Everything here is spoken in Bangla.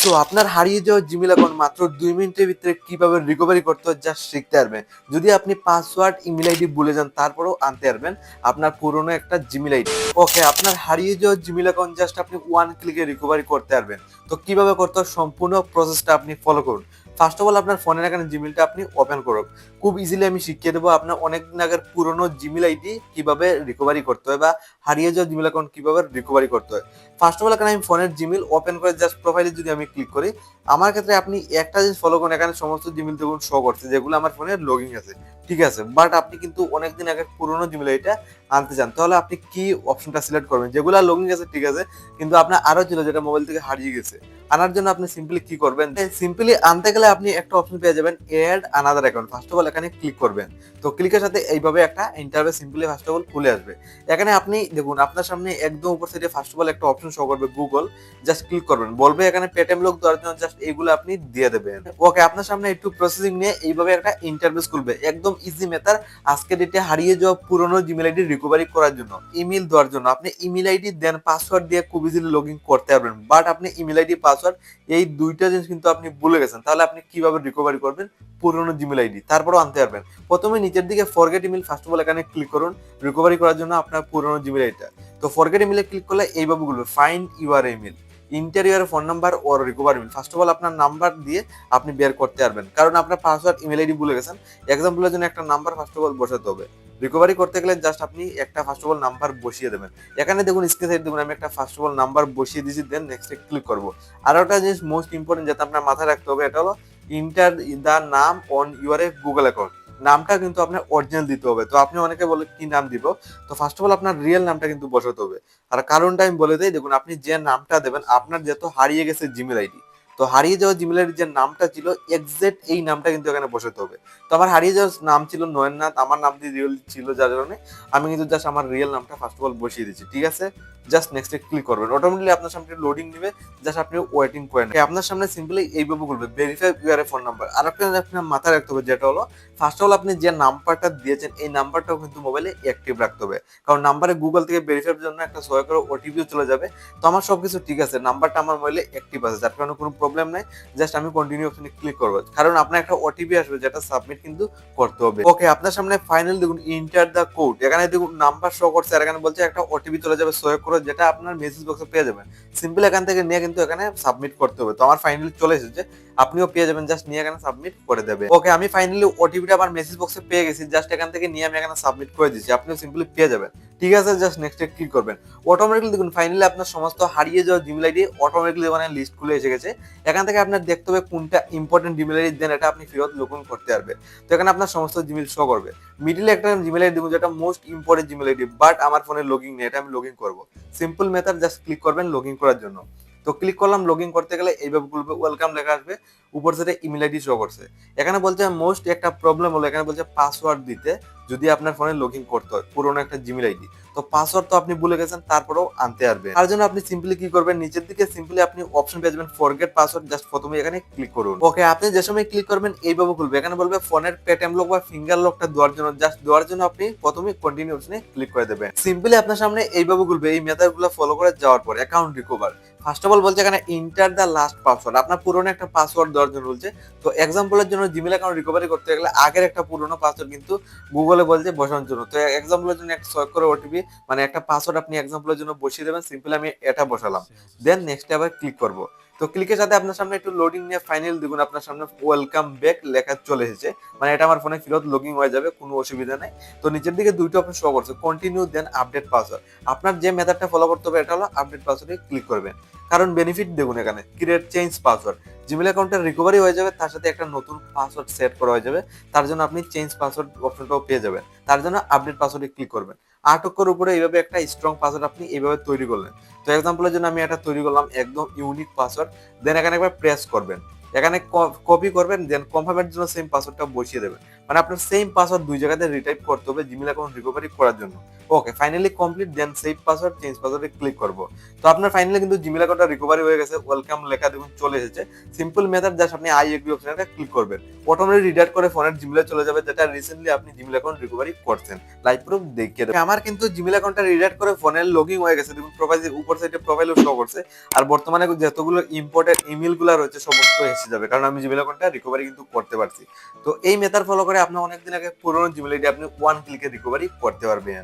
সো আপনার হারিয়ে যাওয়া জিমেল অ্যাকাউন্ট মাত্র 2 মিনিটের ভিতরে কিভাবে রিকভারি করতে হয় জাস্ট শিখতে পারবেন। যদি আপনি পাসওয়ার্ড ইমেল আইডি ভুলে যান তারপরেও আনতে পারবেন আপনার পুরনো একটা জিমেল আইডি। ওকে, আপনার হারিয়ে যাওয়া জিমেল অ্যাকাউন্ট জাস্ট আপনি ওয়ান ক্লিকে রিকভারি করতে পারবেন। তো কিভাবে করতে হয় সম্পূর্ণ প্রসেসটা আপনি ফলো করুন। ফার্স্ট অফ অল আপনার ফোনের এখানে জিমেলটা আপনি ওপেন করুন। খুব ইজিলি আমি শিখিয়ে দেবো আপনার অনেক দিন আগের পুরনো জিমেল আইডি কিভাবে রিকভারি করতে হয় বা হারিয়ে যাওয়া জিমেল অ্যাকাউন্ট কিভাবে রিকভারি করতে হয়। ফার্স্ট অফ অল এখানে আমি ফোনের জিমেল ওপেন করে জাস্ট প্রোফাইলে যদি আমি ক্লিক করি, আমার ক্ষেত্রে আপনি একটা জিনিস ফলো করুন, এখানে সমস্ত জিমেল দেখুন শো করছে যেগুলো আমার ফোনে লগইন আছে, ঠিক আছে। বাট আপনি কিন্তু অনেকদিন আগে পুরোনো জিমেল এটা আনতে চান, তাহলে আপনি কি অপশনটা সিলেক্ট করবেন? যেগুলো লগইন আছে ঠিক আছে, কিন্তু আপনার আরো ছিল যেটা মোবাইল থেকে হারিয়ে গেছে, আনার জন্য আপনি সিম্পলি কি করবেন? সিম্পলি আনতে গেলে আপনি একটা অপশন পেয়ে যাবেন, add another account. First of all এখানে ক্লিক করবেন। তো ক্লিকের সাথে এইভাবে একটা interface simply first of all খুলে আসবে। এখানে আপনি দেখুন আপনার সামনে একদম উপর সাইডে ফার্স্ট অফ অল একটা অপশন শো করবে গুগল, জাস্ট ক্লিক করবেন। বলবে এখানে পেটিএম লক দেওয়ার জন্য জাস্ট এইগুলো আপনি দিয়ে দেবেন। ওকে, আপনার সামনে একটু প্রসেসিং নিয়ে এইভাবে একটা ইন্টারফেস খুলবে, একদম ইজি মেথড আজকে ডেটে হারিয়ে যাওয়া পুরনো জিমেল আইডি রিকভারি করার জন্য। ইমেল দেওয়ার জন্য আপনি ইমেল আইডি দেন, পাসওয়ার্ড দিয়ে খুব ইজিলি লগ ইন করতে পারবেন। বাট আপনি ইমেল আইডি পাসওয়ার্ড এই দুইটা জিনিস কিন্তু আপনি ভুলে গেছেন, তাহলে আপনি কিভাবে রিকভারি করবেন পুরনো জিমেল আইডি? তারপরও আনতে পারবেন। প্রথমে নিচের দিকে forget email first of all এখানে ক্লিক করুন রিকভারি করার জন্য আপনার পুরনো জিমেল আইডিটা। তো ফরগেট ইমেলে ক্লিক করলে এইভাবে বলবে find your email, inter your phone number or recover email. First of all আপনার নাম্বার দিয়ে আপনি বের করতে পারবেন, কারণ আপনার পাসওয়ার্ড ইমেল আইডি ভুলে গেছেন। এক্সাম্পলের জন্য একটা নাম্বার ফার্স্ট অফ অল বসাতে হবে। রিকভারি করতে গেলে জাস্ট আপনি একটা ফার্স্ট অফ অল নাম্বার বসিয়ে দেবেন। এখানে দেখুন স্ক্রিন সাইড দেখুন, আমি একটা ফার্স্ট অফ অল নাম্বার বসিয়ে দিয়েছি, দেন নেক্সটে ক্লিক করবো। আর একটা জিনিস মোস্ট ইম্পর্টেন্ট যেটা আপনার মাথায় রাখতে হবে, এটা হলো ইন্টার দা নাম on your A Google account. নামটা কিন্তু আপনার অরিজিনাল দিতে হবে। তো আপনি অনেকে বলে কি নাম দিব, তো ফার্স্ট অফ অল আপনার রিয়েল নামটা কিন্তু বসাতে হবে। আর কারণটা আমি বলে দিই, দেখুন আপনি যে নামটা দেবেন, আপনার যেহেতু হারিয়ে গেছে জিমেল আইডি, তো হারিয়ে যাওয়া জিমেল আইডির যে নামটা ছিল এক্সাক্ট এই নামটা কিন্তু এখানে বসাতে হবে। তো আমার হারিয়ে যাওয়ার নাম ছিল নয়ননাথ, আমার নাম দিয়ে রিয়েল ছিল, যার কারণে আমি কিন্তু জাস্ট আমার রিয়েল নামটা ফার্স্ট অফ অল বসিয়ে দিচ্ছি, ঠিক আছে। জাস্ট নেক্সটে ক্লিক করবেন, অটোমেটিকলি আপনার সামনে লোডিং নেবে, জাস্ট আপনি ওয়েটিং করেন। আপনার সামনে সিম্পলি এইভাবে বলবে ভেরিফাই ইউর ফোন নাম্বার। আর একটা আপনার মাথায় রাখতে হবে, যেটা হলো ফার্স্ট অফ অল আপনি যে নাম্বারটা দিয়েছেন এই নাম্বারটাও কিন্তু মোবাইলে অ্যাক্টিভ রাখতে হবে, কারণ নাম্বারে গুগল থেকে ভেরিফাইয়ের জন্য একটা সহায় করে ওটিপিও চলে যাবে। তো আমার সবকিছু ঠিক আছে, নাম্বারটা আমার মোবাইলে অ্যাক্টিভ আছে, যার কারণে কোনো প্রবলেম নাই। জাস্ট আমি কন্টিনিউ অপশনে ক্লিক করবো, কারণ আপনার একটা ওটিপি আসবে যেটা সাবমিট কিন্তু করতে হবে। ওকে, আপনার সামনে ফাইনাল দেখুন ইন্টার দ্য কোড, এখানে দেখুন নাম্বার শো করছে আর এখানে বলছে একটা ওটিপি চলে যাবে সহায় করে, যেটা আপনার মেসেজ বক্সে পেয়ে যাবেন। সিম্পল এখান থেকে নিয়ে কিন্তু এখানে সাবমিট করতে হবে। তো আমার ফাইনালি চলে এসেছে, আপনিও পেয়ে যাবেন, জাস্ট নিয়ে এখানে সাবমিট করে দেবে। ওকে, আমি ফাইনালি ওটিপিটা আমার মেসেজ বক্সে পেয়ে গেছি, জাস্ট এখান থেকে নিয়ে আমি এখানে সাবমিট করে দিচ্ছি, আপনিও সিম্পলি পেয়ে যাবেন, ঠিক আছে। জাস্ট নেক্সটে ক্লিক করবেন, অটোমেটিকলি দেখুন ফাইনালি আপনার সমস্ত হারিয়ে যাওয়া জিমেল আইডি অটোমেটিকলি মানে লিস্ট খুলে এসে গেছে। এখান থেকে আপনার দেখতে হবে কোনটা ইম্পর্টেন্ট জিমেল আইডি, দেন এটা আপনি ফেরত লগ ইন করতে পারবে। তো এখানে আপনার সমস্ত জিমেল শো করবে। মিডিলে একটা জিমেল আইডি দেখুন যেটা most important Gmail ID, but আমার ফোনে লগ ইন নেই, এটা আমি লগ ইন করবো। সিম্পল মেথড, জাস্ট ক্লিক করবেন লগ ইন করার জন্য। তো ক্লিক করলাম, লগ ইন করতে গেলে এইভাবে বলবে ওয়েলকাম লেখা আসবে, উপর সাইডে ইমেল আইডি শো করছে। এখানে বলছে মোস্ট একটা প্রবলেম হলো, এখানে বলছে পাসওয়ার্ড দিতে যদি আপনার ফোনে লগ ইন করতে হয় পুরোনো একটা জিমেল আইডি। তো পাসওয়ার্ড তো আপনি ভুলে গেছেন, তারপরেও আনতে পারবেন। তার জন্য আপনি সিম্পলি কি করবেন, নিচের দিকে সিম্পলি আপনি অপশন পেয়ে যাবেন ফরগেট পাসওয়ার্ড, জাস্ট প্রথমে এখানে ক্লিক করুন। ওকে, আপনি যে সময় ক্লিক করবেন এইভাবে খুলবে, এখানে বলবে ফোনের পেটিএম লক বা ফিঙ্গার লকটা দেওয়ার জন্য, জাস্ট দেওয়ার জন্য আপনি প্রথমে কন্টিনিউ অপশনে ক্লিক করে দেবেন। সিম্পলি আপনার সামনে এইভাবে খুলবে। এই মেথডগুলো ফলো করে যাওয়ার পর account recover, first of all বলছে এখানে ইন্টার দ্য লাস্ট পাসওয়ার্ড, আপনার পুরনো একটা পাসওয়ার্ড দেওয়ার জন্য বলছে। তো এক্সাম্পলের জন্য জিমেল অ্যাকাউন্ট রিকভারি করতে গেলে আগের একটা পুরনো পাসওয়ার্ড কিন্তু গুগলে বলছে বসানোর জন্য। তো এক্সাম্পলের জন্য একটা সহায় করে ওটিপি মানে একটা পাসওয়ার্ড আপনি এক্সাম্পলের জন্য বসিয়ে দেবেন। সিম্পলি আমি এটা বসালাম, দেন নেক্সট আবার ক্লিক করব। তো ক্লিকের সাথে আপনার সামনে একটু লোডিং নিয়ে ফাইনাল দেখুন আপনার সামনে ওয়েলকাম ব্যাক লেখা চলে এসেছে, মানে এটা আমার ফোনে ফেরত লগইন হয়ে যাবে, কোনো অসুবিধা নেই। তো নিচের দিকে দুইটা অপশন শো করছে, কন্টিনিউ দেন আপডেট পাসওয়ার্ড। আপনার যে মেথডটা ফলো করতে হবে এটা হলো আপডেট পাসওয়ার্ডে ক্লিক করবেন, কারণ বেনিফিট দেখুন এখানে ক্রিয়েট চেঞ্জ পাসওয়ার্ড, জিমেল অ্যাকাউন্টের রিকভারি হয়ে যাবে, তার সাথে একটা নতুন পাসওয়ার্ড সেট করা হয়ে যাবে। তার জন্য আপনি চেঞ্জ পাসওয়ার্ড অপশনটাও পেয়ে যাবেন, তার জন্য আপডেট পাসওয়ার্ডে ক্লিক করবেন। 8 অক্ষর উপরে এইভাবে একটা স্ট্রং পাসওয়ার্ড আপনি এইভাবে তৈরি করলেন। তো এক্সাম্পলের জন্য আমি এটা তৈরি করলাম একদম ইউনিক পাসওয়ার্ড, দেন এখানে একবার প্রেস করবেন, এখানে কপি করবেন, দেন কনফার্মের জন্য সেম পাসওয়ার্ডটা বসিয়ে দেবেন। মানে আপনার সেম পাসওয়ার্ড দুই জায়গাতে রিটাইপ করতে হবে জিমেল অ্যাকাউন্ট রিকভারি করার জন্য। ওকে, ফাইনালি কমপ্লিট, দেন সেভ পাসওয়ার্ড চেঞ্জ পাসওয়ার্ডে ক্লিক করব। তো আপনার ফাইনালি কিন্তু জিমেল অ্যাকাউন্টটা রিকভারি হয়ে গেছে, ওয়েলকাম লেখা দেখুন চলে এসেছে। সিম্পল মেথড, জাস্ট আপনি আই এগ্রি অপশনটা ক্লিক করবেন, অটোমেটিক রিডাইরেক্ট করে ফোনের জিমেলে চলে যাবে, যেটা রিসেন্টলি আপনি জিমেল অ্যাকাউন্ট রিকভারি করছেন। লাইভ প্রুফ দেখিয়ে দেবেন। আমার কিন্তু জিমেল অ্যাকাউন্টটা রিডাইরেক্ট করে ফোনের লগইন হয়ে গেছে, দেখুন প্রোফাইলের উপর সাইডে প্রোফাইলও শো করছে। আর বর্তমানে যতগুলো ইম্পর্টেন্ট ইমেল গুলো রয়েছে সমস্ত এসে যাবে, কারণ আমি জিমেল অ্যাকাউন্টটা রিকভারি কিন্তু করতে পারছি। তো এই মেথড ফলো করে আপনার অনেকদিন আগে পুরোনো জিমেল আইডি আপনি ওয়ান ক্লিকে রিকভারি করতে পারবেন।